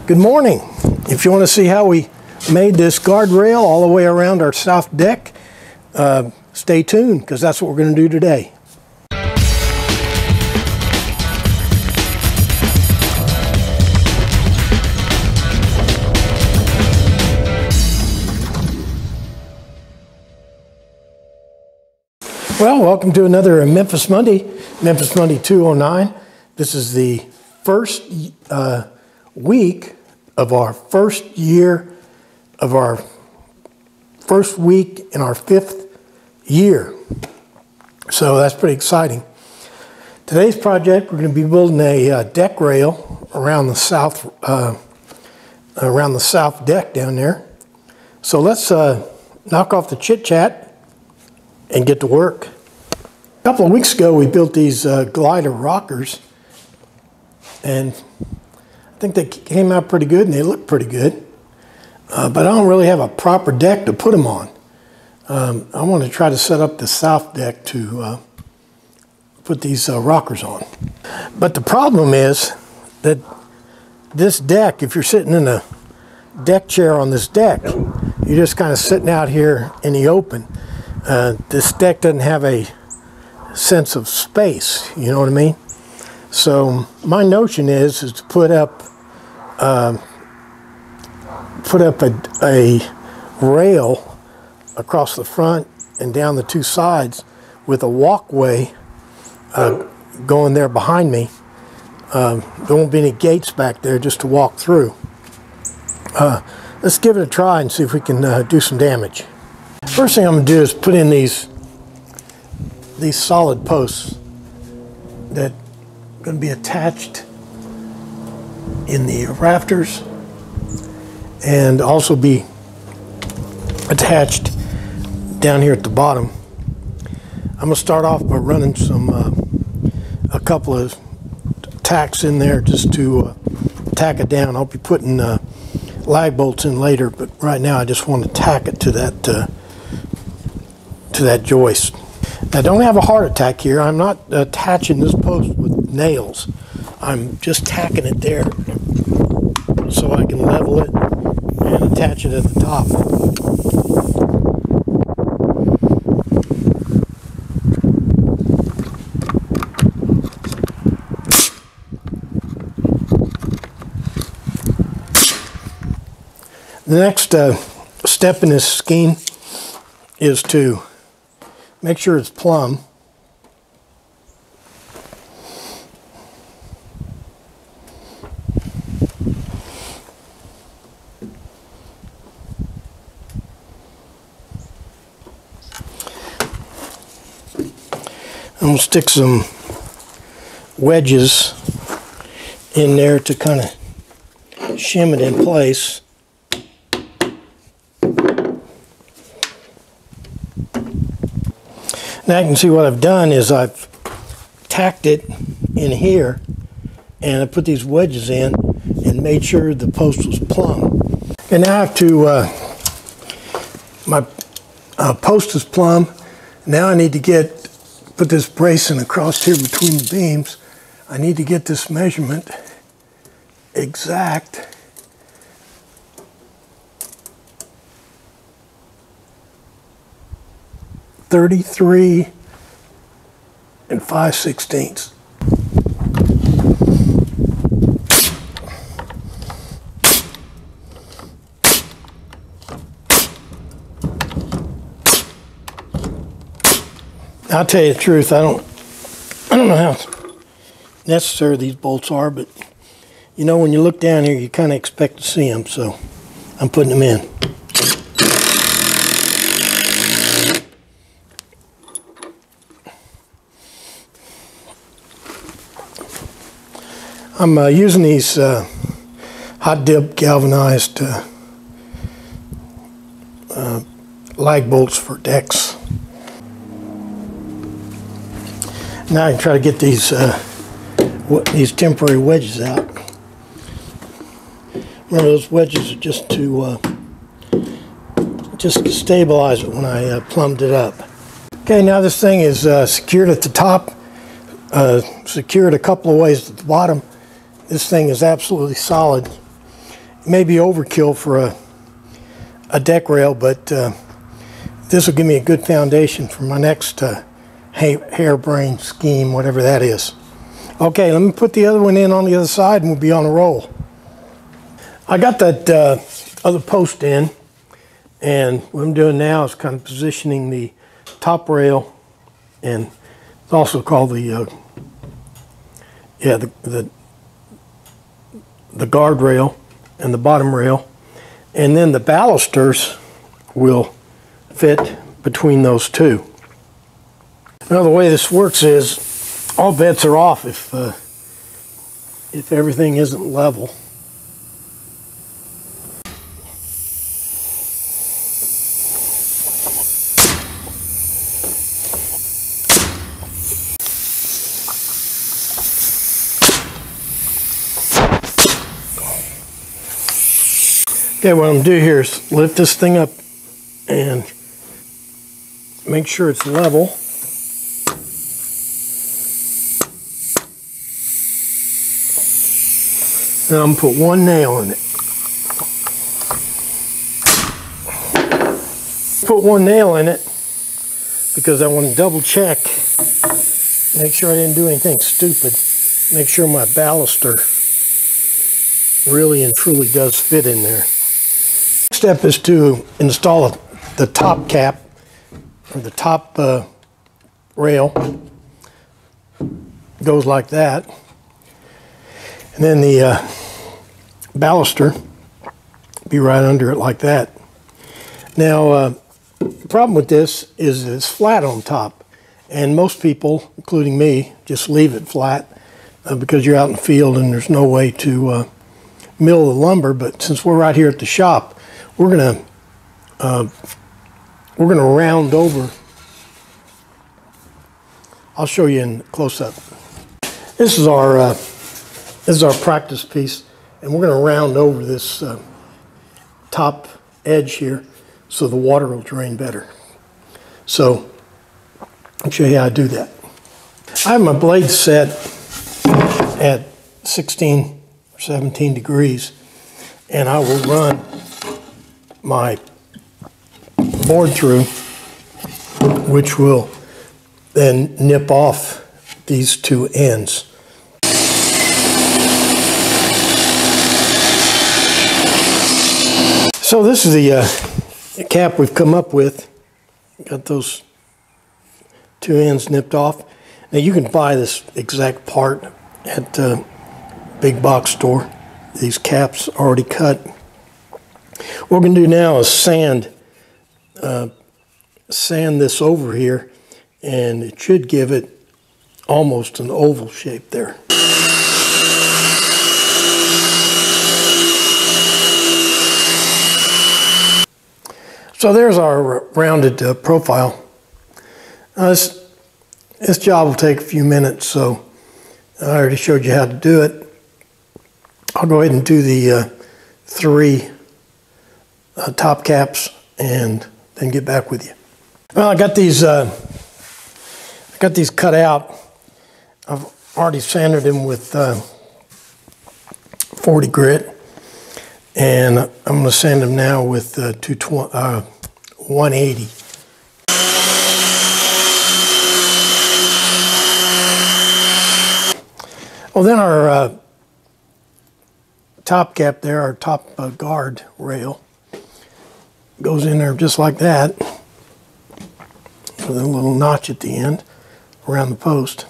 Good morning. If you want to see how we made this guardrail all the way around our south deck, stay tuned because that's what we're going to do today. Well, welcome to another Memphis Monday 209. This is the first week of our first year of our first week in our 5th year. So that's pretty exciting. Today's project, we're going to be building a deck rail around the south deck down there. So let's knock off the chit chat and get to work. A couple of weeks ago we built these glider rockers, and I think they came out pretty good and they look pretty good, but I don't really have a proper deck to put them on. I want to try to set up the south deck to put these rockers on. But the problem is that this deck, if you're sitting in a deck chair on this deck, you're just kind of sitting out here in the open. This deck doesn't have a sense of space, you know what I mean? So my notion is to put up a rail across the front and down the two sides with a walkway going there behind me. There won't be any gates back there just to walk through. Let's give it a try and see if we can do some damage. First thing I'm going to do is put in these solid posts that are going to be attached in the rafters and also be attached down here at the bottom. I'm going to start off by running a couple of tacks in there just to tack it down. I'll be putting lag bolts in later, but right now I just want to tack it to that joist. Now don't have a heart attack here. I'm not attaching this post with nails. I'm just tacking it there so I can level it and attach it at the top. The next step in this scheme is to make sure it's plumb. I'm going to stick some wedges in there to kind of shim it in place. Now you can see what I've done is I've tacked it in here and I put these wedges in and made sure the post was plumb. And now I have to, my post is plumb. Now I need to put this bracing across here between the beams. I need to get this measurement exact. .33 5/16. I'll tell you the truth, I don't know how necessary these bolts are, but you know, when you look down here, you kind of expect to see them, so I'm putting them in. I'm using these hot dip galvanized lag bolts for decks. Now I can try to get these temporary wedges out. Remember, those wedges are just to stabilize it when I plumbed it up. Okay, now this thing is secured at the top secured a couple of ways at the bottom. This thing is absolutely solid. It may be overkill for a deck rail, but this will give me a good foundation for my next harebrained scheme, whatever that is. Okay, let me put the other one in on the other side and we'll be on a roll. I got that other post in, and what I'm doing now is kind of positioning the top rail, and it's also called the guardrail and the bottom rail, and then the balusters will fit between those two. Now the way this works is all bets are off if everything isn't level. Okay, what I'm gonna do here is lift this thing up and make sure it's level. And I'm gonna put one nail in it. Put one nail in it because I want to double check, make sure I didn't do anything stupid, make sure my baluster really and truly does fit in there. Step is to install the top cap, or the top rail. Goes like that, and then the baluster be right under it like that. Now the problem with this is it's flat on top, and most people, including me, just leave it flat because you're out in the field and there's no way to mill the lumber. But since we're right here at the shop, we're gonna round over. I'll show you in close up. This is our practice piece, and we're gonna round over this top edge here so the water will drain better. So I'll show you how I do that. I have my blade set at 16 or 17 degrees, and I will run my board through, which will then nip off these two ends. So this is the cap we've come up with. Got those two ends nipped off. Now you can buy this exact part at a big box store. These caps already cut. What we're going to do now is sand this over here, and it should give it almost an oval shape there. So there's our rounded profile. This job will take a few minutes, so I already showed you how to do it. I'll go ahead and do the three top caps and then get back with you. Well, I got these cut out. I've already sanded them with 40 grit, and I'm going to sand them now with 180. Well, then our top cap there, our top guard rail, goes in there just like that, with a little notch at the end around the post.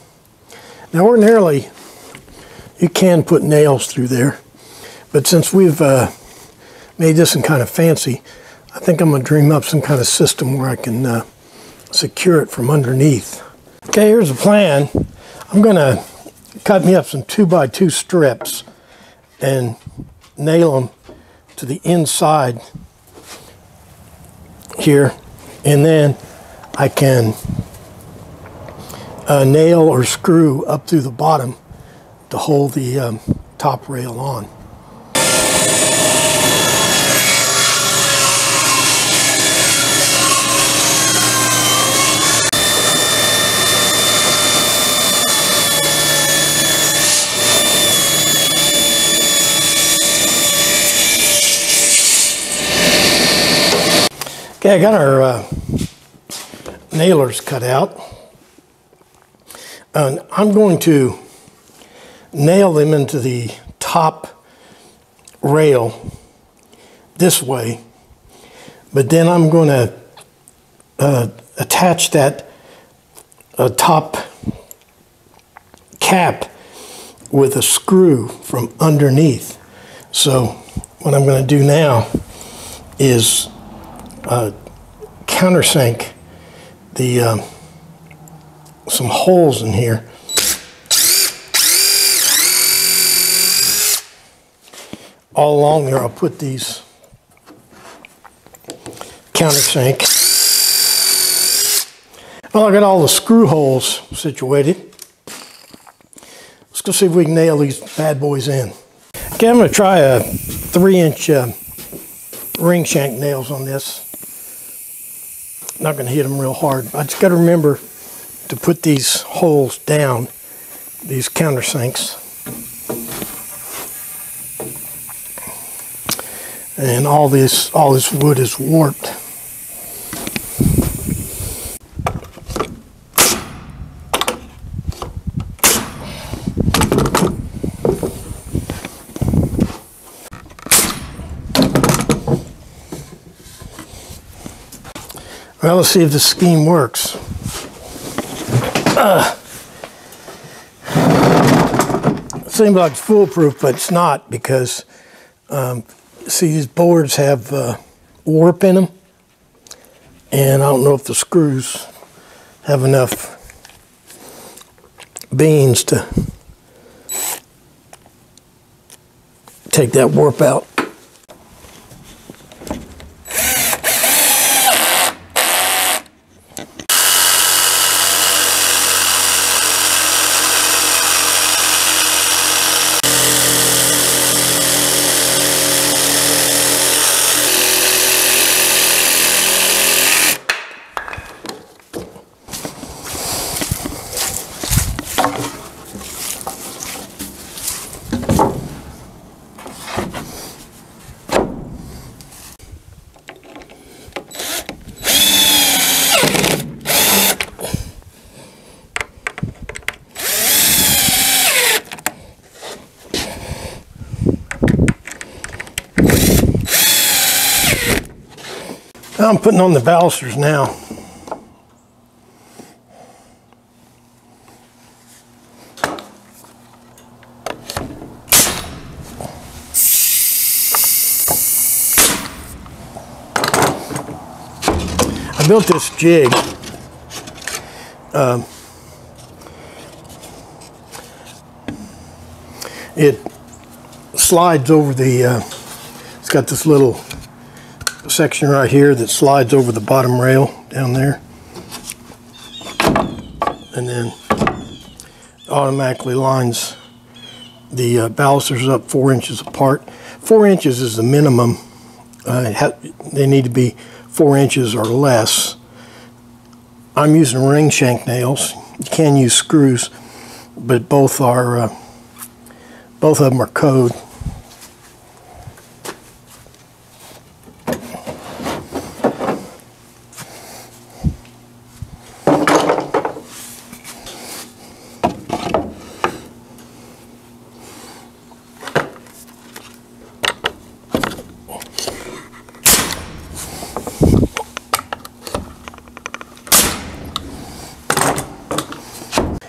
Now ordinarily you can put nails through there, but since we've made this in kind of fancy, I think I'm going to dream up some kind of system where I can secure it from underneath. Okay, here's the plan. I'm going to cut me up some 2x2 strips and nail them to the inside here, and then I can nail or screw up through the bottom to hold the top rail on. Okay, I got our nailers cut out. And I'm going to nail them into the top rail this way, but then I'm going to attach that top cap with a screw from underneath. So what I'm going to do now is countersink the some holes in here. All along there I'll put these countersink. Well, I got all the screw holes situated. Let's go see if we can nail these bad boys in. Okay, I'm going to try a 3-inch ring shank nails on this. Not going to hit them real hard. I just got to remember to put these holes down, these countersinks. And all this wood is warped. Well, let's see if the scheme works. It seems like it's foolproof, but it's not, because see, these boards have warp in them, and I don't know if the screws have enough beans to take that warp out. I'm putting on the balusters now. I built this jig. It slides over the, it's got this little section right here that slides over the bottom rail down there, and then automatically lines the balusters up 4 inches apart. 4 inches is the minimum. They need to be 4 inches or less. I'm using ring shank nails. You can use screws, but both of them are code.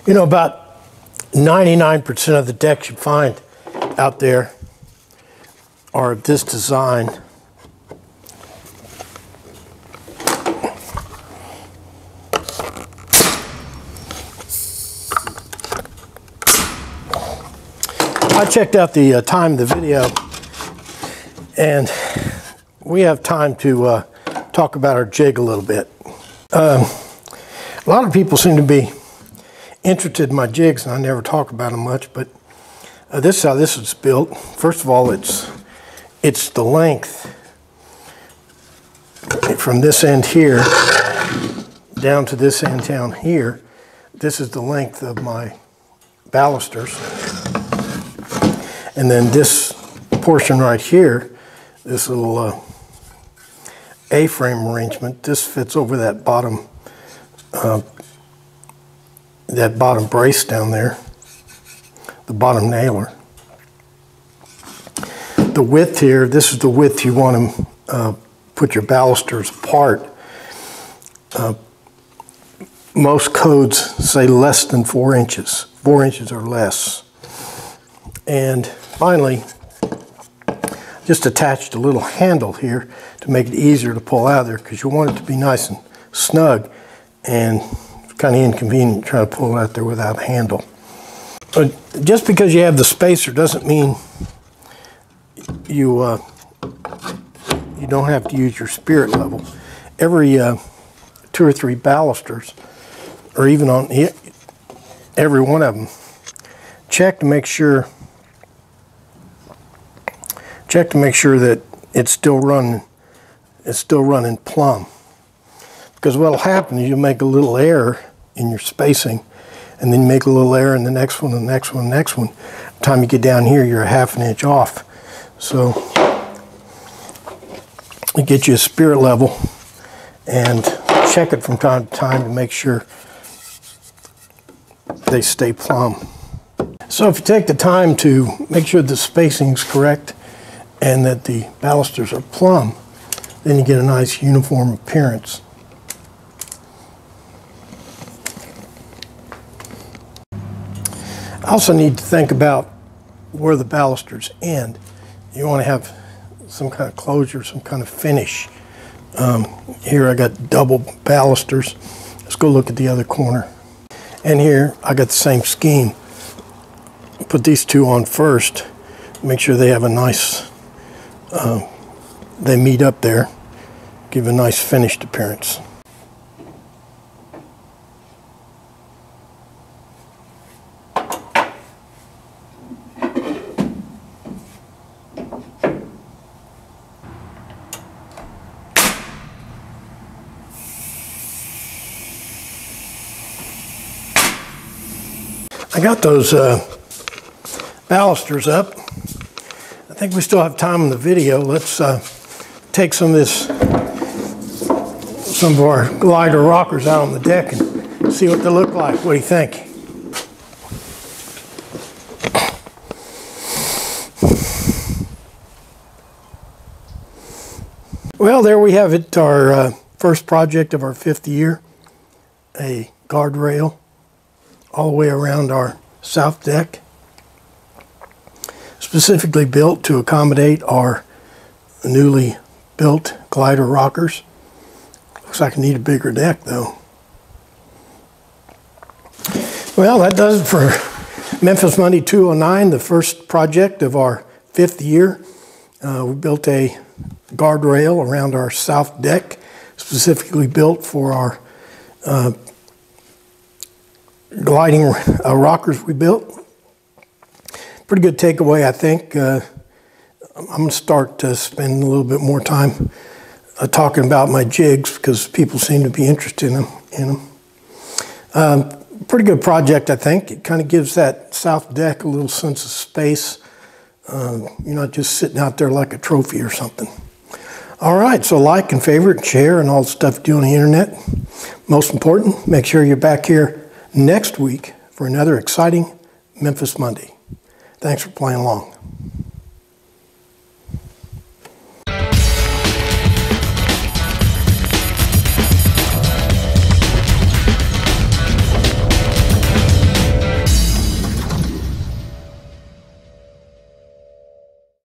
You know, about 99% of the decks you find out there are of this design. I checked out the time of the video, and we have time to talk about our jig a little bit. A lot of people seem to be interested in my jigs, and I never talk about them much, but this is how this is built. First of all, it's the length from this end here down to this end down here. This is the length of my balusters. And then this portion right here, this little A-frame arrangement. This fits over that bottom brace down there, the bottom nailer. The width here, this is the width you want to put your balusters apart. Most codes say less than 4 inches, 4 inches or less. And finally, just attached a little handle here to make it easier to pull out of there, because you want it to be nice and snug, and it's kind of inconvenient trying to pull it out there without a handle. But just because you have the spacer doesn't mean you don't have to use your spirit level. Every 2 or 3 balusters, or even on every one of them, check to make sure that it's still running plumb. Because what'll happen is you'll make a little error in your spacing, and then you make a little error in the next one, and the next one, and the next one. By the time you get down here, you're a ½ an inch off. So you get you a spirit level and check it from time to time to make sure they stay plumb. So if you take the time to make sure the spacing's correct and that the balusters are plumb, then you get a nice uniform appearance. I also need to think about where the balusters end. You want to have some kind of closure, some kind of finish. Here I got double balusters. Let's go look at the other corner. And here I got the same scheme. Put these two on first, make sure they have a nice, they meet up there, give a nice finished appearance. I got those balusters up. I think we still have time in the video. Let's take some of our glider rockers out on the deck and see what they look like. What do you think? Well, there we have it, our first project of our 5th year, a guardrail all the way around our south deck, specifically built to accommodate our newly built glider rockers. Looks like I need a bigger deck though. Well, that does it for Memphis Monday 209, the first project of our 5th year. We built a guardrail around our south deck, specifically built for our gliding rockers we built. Pretty good takeaway, I think. I'm going to start to spend a little bit more time talking about my jigs, because people seem to be interested in them. Pretty good project, I think. It kind of gives that south deck a little sense of space. You're not just sitting out there like a trophy or something. All right, so like and favorite and share and all the stuff you do on the internet. Most important, make sure you're back here next week for another exciting Memphis Monday. Thanks for playing along.